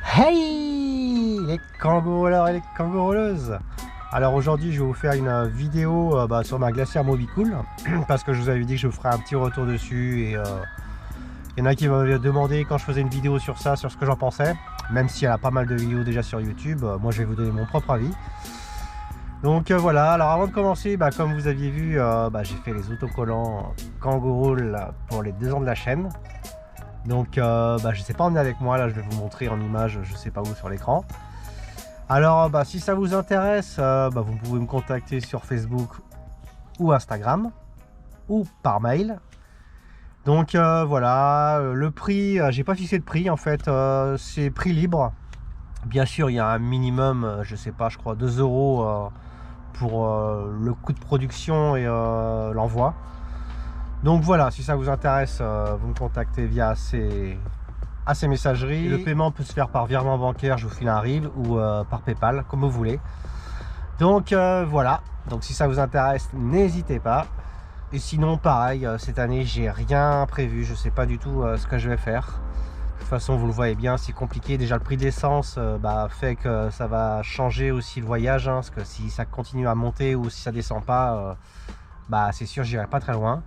Hey les kangourous et les kangoureuses. Alors aujourd'hui je vais vous faire une vidéo sur ma glacière Mobicool parce que je vous avais dit que je vous ferai un petit retour dessus et il y en a qui m'avaient demandé quand je faisais une vidéo sur ça, sur ce que j'en pensais. Même si elle a pas mal de vidéos déjà sur YouTube, moi je vais vous donner mon propre avis. Donc voilà, alors avant de commencer, comme vous aviez vu, j'ai fait les autocollants kangourous pour les 2 ans de la chaîne. Donc je ne sais pas emmener avec moi, là je vais vous montrer en image, je sais pas où sur l'écran. Alors si ça vous intéresse, vous pouvez me contacter sur Facebook ou Instagram ou par mail. Donc voilà, le prix, j'ai pas fixé de prix en fait, c'est prix libre. Bien sûr il y a un minimum, je sais pas, je crois 2 € pour le coût de production et l'envoi. Donc voilà, si ça vous intéresse, vous me contactez via ces messageries. Et le paiement peut se faire par virement bancaire, je vous file un RIB, ou par PayPal, comme vous voulez. Donc voilà, donc si ça vous intéresse, n'hésitez pas. Et sinon, pareil, cette année, j'ai rien prévu, je sais pas du tout ce que je vais faire. De toute façon, vous le voyez bien, c'est compliqué. Déjà, le prix de l'essence fait que ça va changer aussi le voyage, hein, parce que si ça continue à monter ou si ça descend pas, c'est sûr, j'irai pas très loin.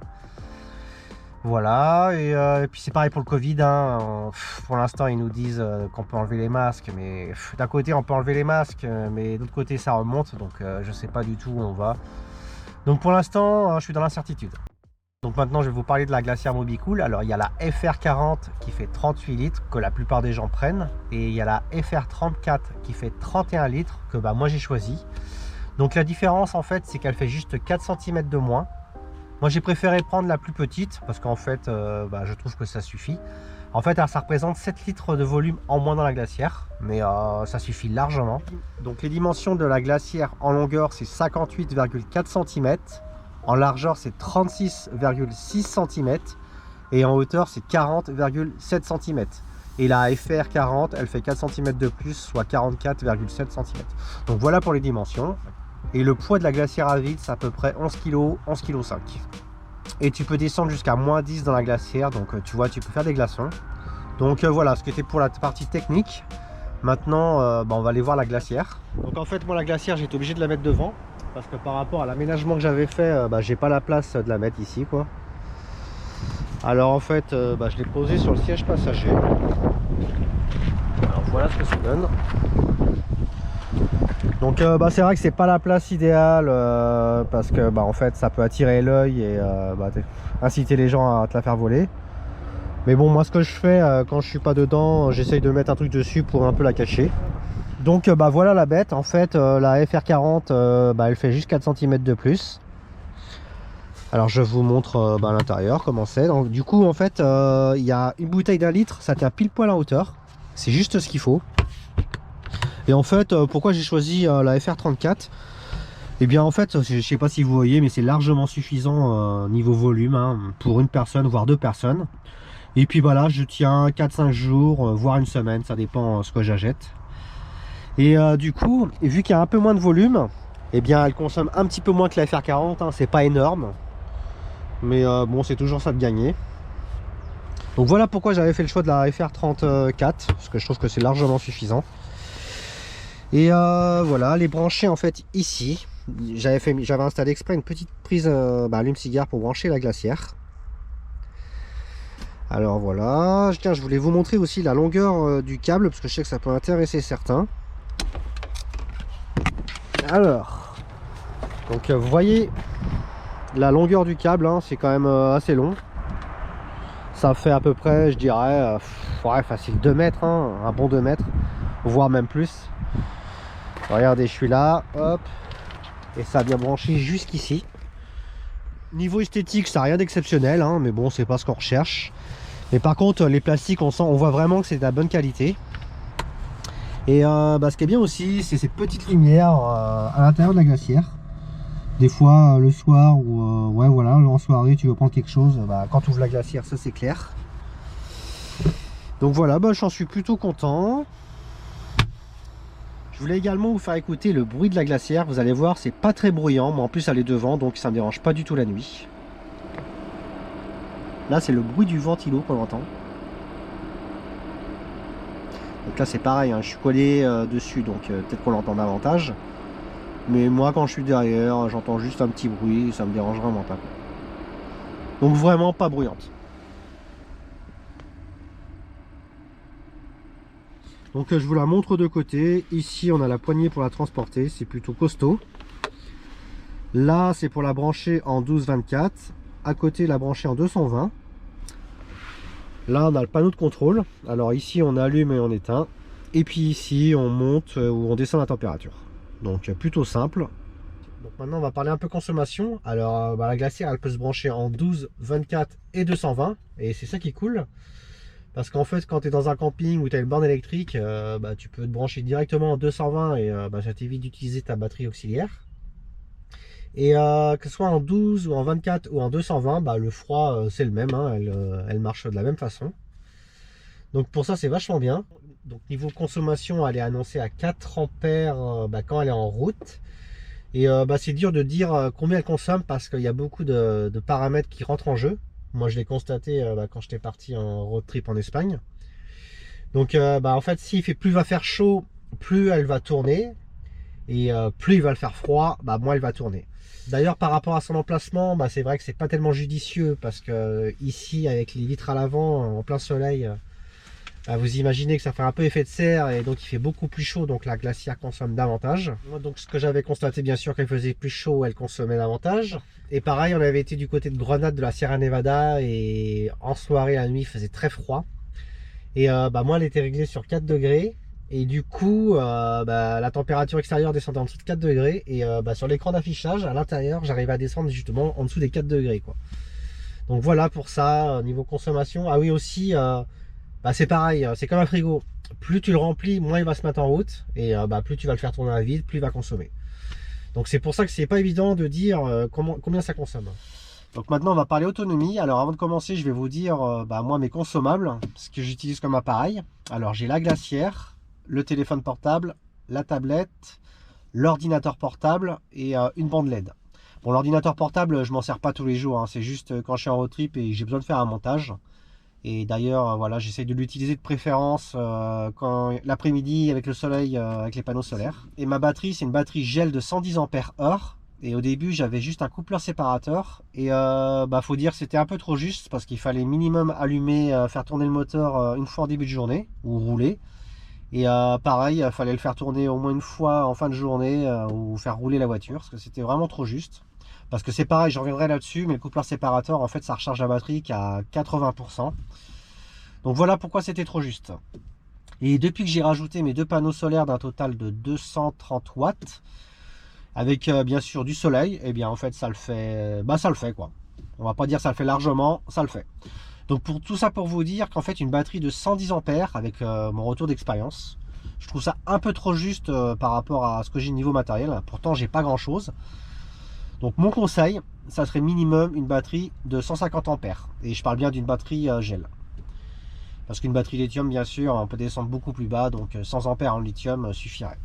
Voilà, et puis c'est pareil pour le Covid, hein. Pour l'instant ils nous disent qu'on peut enlever les masques, mais d'un côté on peut enlever les masques, mais d'autre côté ça remonte, donc je sais pas du tout où on va. Donc pour l'instant je suis dans l'incertitude. Donc maintenant je vais vous parler de la glacière Mobicool. Alors il y a la FR40 qui fait 38 litres que la plupart des gens prennent, et il y a la FR34 qui fait 31 litres que moi j'ai choisi. Donc la différence en fait c'est qu'elle fait juste 4 cm de moins. Moi j'ai préféré prendre la plus petite parce qu'en fait je trouve que ça suffit. En fait ça représente 7 litres de volume en moins dans la glacière, mais ça suffit largement. Donc les dimensions de la glacière en longueur c'est 58,4 cm, en largeur c'est 36,6 cm et en hauteur c'est 40,7 cm. Et la FR40 elle fait 4 cm de plus, soit 44,7 cm. Donc voilà pour les dimensions. Et le poids de la glacière à vide c'est à peu près 11 kg, 11,5 kg. Et tu peux descendre jusqu'à -10 dans la glacière, donc tu vois, tu peux faire des glaçons. Donc voilà ce qui était pour la partie technique. Maintenant on va aller voir la glacière. Donc en fait moi la glacière j'ai été obligé de la mettre devant parce que par rapport à l'aménagement que j'avais fait, j'ai pas la place de la mettre ici quoi. Alors en fait je l'ai posée sur le siège passager. Alors voilà ce que ça donne. Donc c'est vrai que c'est pas la place idéale parce que en fait ça peut attirer l'œil et inciter les gens à te la faire voler. Mais bon, moi ce que je fais quand je suis pas dedans, j'essaye de mettre un truc dessus pour un peu la cacher. Donc voilà la bête. En fait la FR40 elle fait juste 4 cm de plus. Alors je vous montre à l'intérieur comment c'est. Donc du coup en fait il y a une bouteille d'1 litre, ça tient pile poil en hauteur. C'est juste ce qu'il faut. Et en fait, pourquoi j'ai choisi la FR34? Et bien en fait, je sais pas si vous voyez, mais c'est largement suffisant niveau volume pour une personne, voire 2 personnes. Et puis voilà, je tiens 4-5 jours, voire une semaine, ça dépend ce que j'achète. Et du coup, vu qu'il y a un peu moins de volume, et bien elle consomme un petit peu moins que la FR40, c'est pas énorme. Mais bon, c'est toujours ça de gagner. Donc voilà pourquoi j'avais fait le choix de la FR34, parce que je trouve que c'est largement suffisant. Et voilà, les brancher en fait ici. J'avais installé exprès une petite prise allume-cigare pour brancher la glacière. Alors voilà, tiens, je voulais vous montrer aussi la longueur du câble parce que je sais que ça peut intéresser certains. Alors, donc vous voyez la longueur du câble, c'est quand même assez long. Ça fait à peu près, je dirais, facile 2 mètres, un bon 2 mètres, voire même plus. Regardez, je suis là, hop, et ça a bien branché jusqu'ici. Niveau esthétique, ça n'a rien d'exceptionnel, mais bon, c'est pas ce qu'on recherche. Mais par contre, les plastiques, on voit vraiment que c'est de la bonne qualité. Et ce qui est bien aussi, c'est ces petites lumières à l'intérieur de la glacière. Des fois, le soir ou ouais, voilà, en soirée, tu veux prendre quelque chose, quand tu ouvres la glacière, ça c'est clair. Donc voilà, j'en suis plutôt content. Je voulais également vous faire écouter le bruit de la glacière. Vous allez voir, c'est pas très bruyant, mais en plus elle est devant, donc ça me dérange pas du tout la nuit. Là, c'est le bruit du ventilo qu'on entend. Donc là c'est pareil, hein, je suis collé dessus, donc peut-être qu'on l'entend davantage. Mais moi quand je suis derrière, j'entends juste un petit bruit, ça me dérange vraiment pas, quoi. Donc vraiment pas bruyante. Donc je vous la montre de côté. Ici on a la poignée pour la transporter, c'est plutôt costaud. Là c'est pour la brancher en 12-24. À côté la brancher en 220. Là on a le panneau de contrôle. Alors ici on allume et on éteint. Et puis ici on monte ou on descend la température. Donc plutôt simple. Donc maintenant on va parler un peu consommation. Alors la glacière elle peut se brancher en 12, 24 et 220. Et c'est ça qui est cool. Parce qu'en fait quand tu es dans un camping où tu as une borne électrique, tu peux te brancher directement en 220 et ça t'évite d'utiliser ta batterie auxiliaire. Et que ce soit en 12 ou en 24 ou en 220, le froid c'est le même, hein, elle marche de la même façon. Donc pour ça c'est vachement bien. Donc niveau consommation elle est annoncée à 4 ampères quand elle est en route. Et c'est dur de dire combien elle consomme parce qu'il y a beaucoup de paramètres qui rentrent en jeu. Moi je l'ai constaté quand j'étais parti en road trip en Espagne. Donc en fait si plus il va faire chaud, plus elle va tourner. Et plus il va le faire froid, moins elle va tourner. D'ailleurs par rapport à son emplacement, c'est vrai que c'est pas tellement judicieux parce que ici avec les vitres à l'avant en plein soleil, vous imaginez que ça fait un peu effet de serre et donc il fait beaucoup plus chaud, donc la glacière consomme davantage. Donc ce que j'avais constaté, bien sûr, qu'elle faisait plus chaud, elle consommait davantage. Et pareil, on avait été du côté de Grenade de la Sierra Nevada et en soirée la nuit il faisait très froid. Et moi elle était réglée sur 4 degrés. Et du coup, la température extérieure descendait en dessous de 4 degrés. Et sur l'écran d'affichage, à l'intérieur, j'arrivais à descendre justement en dessous des 4 degrés, quoi. Donc voilà pour ça, niveau consommation. Ah oui, aussi, c'est pareil, c'est comme un frigo. Plus tu le remplis, moins il va se mettre en route. Et plus tu vas le faire tourner à vide, plus il va consommer. Donc c'est pour ça que c'est pas évident de dire combien ça consomme. Donc maintenant, on va parler autonomie. Alors avant de commencer, je vais vous dire moi mes consommables, ce que j'utilise comme appareil. Alors j'ai la glacière, le téléphone portable, la tablette, l'ordinateur portable et une bande LED. Bon, l'ordinateur portable, je m'en sers pas tous les jours, hein. C'est juste quand je suis en road trip et j'ai besoin de faire un montage. Et d'ailleurs, voilà, j'essaie de l'utiliser de préférence quand l'après-midi avec le soleil, avec les panneaux solaires. Et ma batterie, c'est une batterie gel de 110 ampères/heure. Et au début, j'avais juste un coupleur séparateur. Et faut dire que c'était un peu trop juste parce qu'il fallait minimum allumer, faire tourner le moteur une fois en début de journée ou rouler. Et pareil, il fallait le faire tourner au moins une fois en fin de journée ou faire rouler la voiture parce que c'était vraiment trop juste. Parce que c'est pareil, je reviendrai là-dessus, mais le coupleur séparateur, en fait, ça recharge la batterie qu'à 80%. Donc voilà pourquoi c'était trop juste. Et depuis que j'ai rajouté mes 2 panneaux solaires d'un total de 230 watts, avec bien sûr du soleil, et bien en fait ça le fait, ça le fait quoi. On va pas dire ça le fait largement, ça le fait. Donc pour tout ça pour vous dire qu'en fait une batterie de 110 ampères avec mon retour d'expérience, je trouve ça un peu trop juste par rapport à ce que j'ai niveau matériel. Pourtant j'ai pas grand chose. Donc mon conseil, ça serait minimum une batterie de 150 ampères. Et je parle bien d'une batterie gel. Parce qu'une batterie lithium bien sûr on peut descendre beaucoup plus bas, donc 100 ampères en lithium suffirait.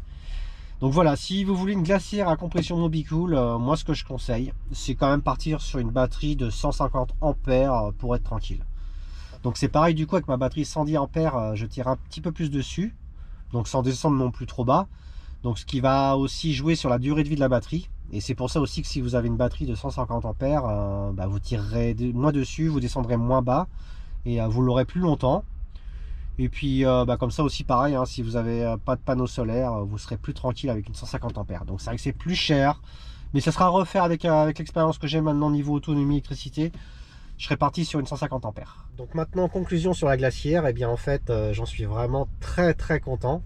Donc voilà, si vous voulez une glacière à compression Mobicool, moi ce que je conseille, c'est quand même partir sur une batterie de 150 ampères pour être tranquille. Donc c'est pareil du coup avec ma batterie 110 ampères, je tire un petit peu plus dessus, donc sans descendre non plus trop bas. Donc ce qui va aussi jouer sur la durée de vie de la batterie. Et c'est pour ça aussi que si vous avez une batterie de 150 ampères, vous tirerez moins dessus, vous descendrez moins bas et vous l'aurez plus longtemps. Et puis comme ça aussi pareil, hein, si vous n'avez pas de panneau solaire, vous serez plus tranquille avec une 150 ampères. Donc c'est vrai que c'est plus cher, mais ça sera à refaire avec l'expérience que j'ai maintenant niveau autonomie électricité. Je serais parti sur une 150 ampères. Donc maintenant, conclusion sur la glacière, et bien en fait j'en suis vraiment très content.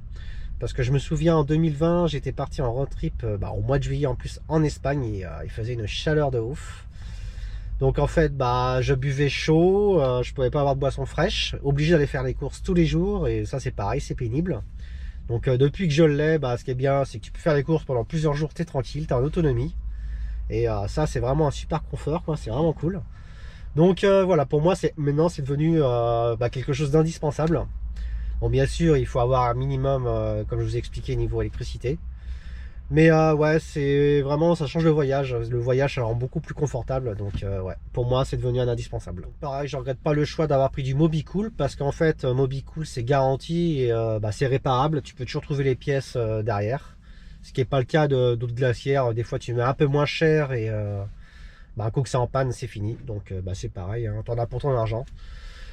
Parce que je me souviens en 2020, j'étais parti en road trip au mois de juillet en plus en Espagne et il faisait une chaleur de ouf. Donc en fait je buvais chaud, je pouvais pas avoir de boisson fraîche, obligé d'aller faire les courses tous les jours et ça c'est pareil, c'est pénible. Donc depuis que je l'ai, ce qui est bien c'est que tu peux faire les courses pendant plusieurs jours, tu es tranquille, tu es en autonomie. Et ça c'est vraiment un super confort, c'est vraiment cool. Donc voilà, pour moi maintenant c'est devenu quelque chose d'indispensable. Bon bien sûr il faut avoir un minimum, comme je vous ai expliqué, niveau électricité. Mais ouais, c'est vraiment, ça change le voyage. Le voyage, ça le rend beaucoup plus confortable. Donc ouais, pour moi, c'est devenu un indispensable. Donc, pareil, je regrette pas le choix d'avoir pris du Mobicool parce qu'en fait, Mobicool, c'est garanti et bah, c'est réparable. Tu peux toujours trouver les pièces derrière. Ce qui n'est pas le cas d'autres glacières. Des fois, tu mets un peu moins cher et bah, un coup que c'est en panne, c'est fini. Donc bah, c'est pareil, hein, t'en as pour ton argent.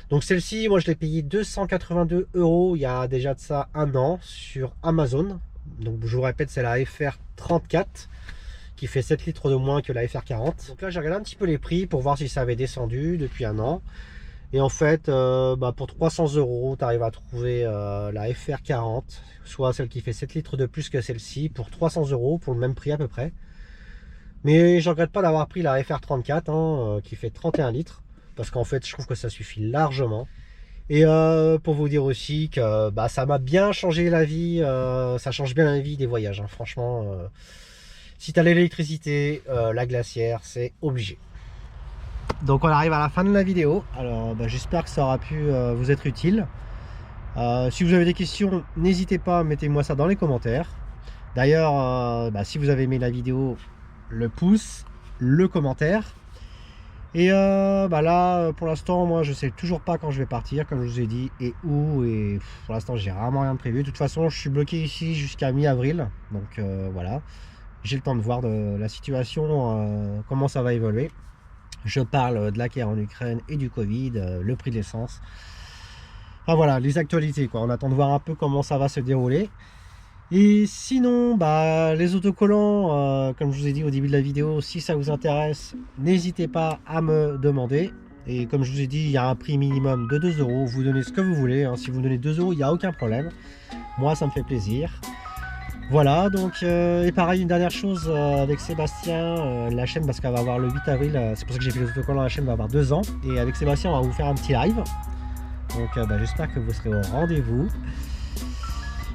Donc celle-ci, moi, je l'ai payé 282 € il y a déjà de ça un an sur Amazon. Donc je vous répète, c'est la FR34 qui fait 7 litres de moins que la FR40. Donc là j'ai regardé un petit peu les prix pour voir si ça avait descendu depuis un an. Et en fait, bah, pour 300 €, tu arrives à trouver la FR40, soit celle qui fait 7 litres de plus que celle-ci, pour 300 € pour le même prix à peu près. Mais je regrette pas d'avoir pris la FR34 hein, qui fait 31 litres. Parce qu'en fait, je trouve que ça suffit largement. Et pour vous dire aussi que bah, ça m'a bien changé la vie, ça change bien la vie des voyages, hein. Franchement, si tu as l'électricité, la glacière, c'est obligé. Donc on arrive à la fin de la vidéo, alors bah, j'espère que ça aura pu vous être utile. Si vous avez des questions, n'hésitez pas, mettez-moi ça dans les commentaires. D'ailleurs, bah, si vous avez aimé la vidéo, le pouce, le commentaire. Et bah là, pour l'instant, moi, je sais toujours pas quand je vais partir, comme je vous ai dit, et où. Et pour l'instant, j'ai vraiment rien de prévu. De toute façon, je suis bloqué ici jusqu'à mi-avril. Donc voilà, j'ai le temps de voir de la situation, comment ça va évoluer. Je parle de la guerre en Ukraine et du Covid, le prix de l'essence. Enfin voilà, les actualités, quoi. On attend de voir un peu comment ça va se dérouler. Et sinon, bah, les autocollants, comme je vous ai dit au début de la vidéo, si ça vous intéresse, n'hésitez pas à me demander. Et comme je vous ai dit, il y a un prix minimum de 2 €. Vous donnez ce que vous voulez, hein. Si vous donnez 2 €, il n'y a aucun problème. Moi, ça me fait plaisir. Voilà, donc, et pareil, une dernière chose avec Sébastien, la chaîne, parce qu'elle va avoir le 8 avril, c'est pour ça que j'ai fait les autocollants, la chaîne va avoir 2 ans. Et avec Sébastien, on va vous faire un petit live. Donc, bah, j'espère que vous serez au rendez-vous.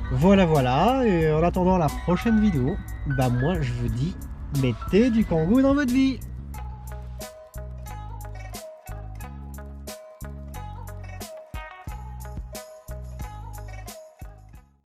Voilà, voilà, et en attendant la prochaine vidéo, bah moi je vous dis, mettez du kangou dans votre vie.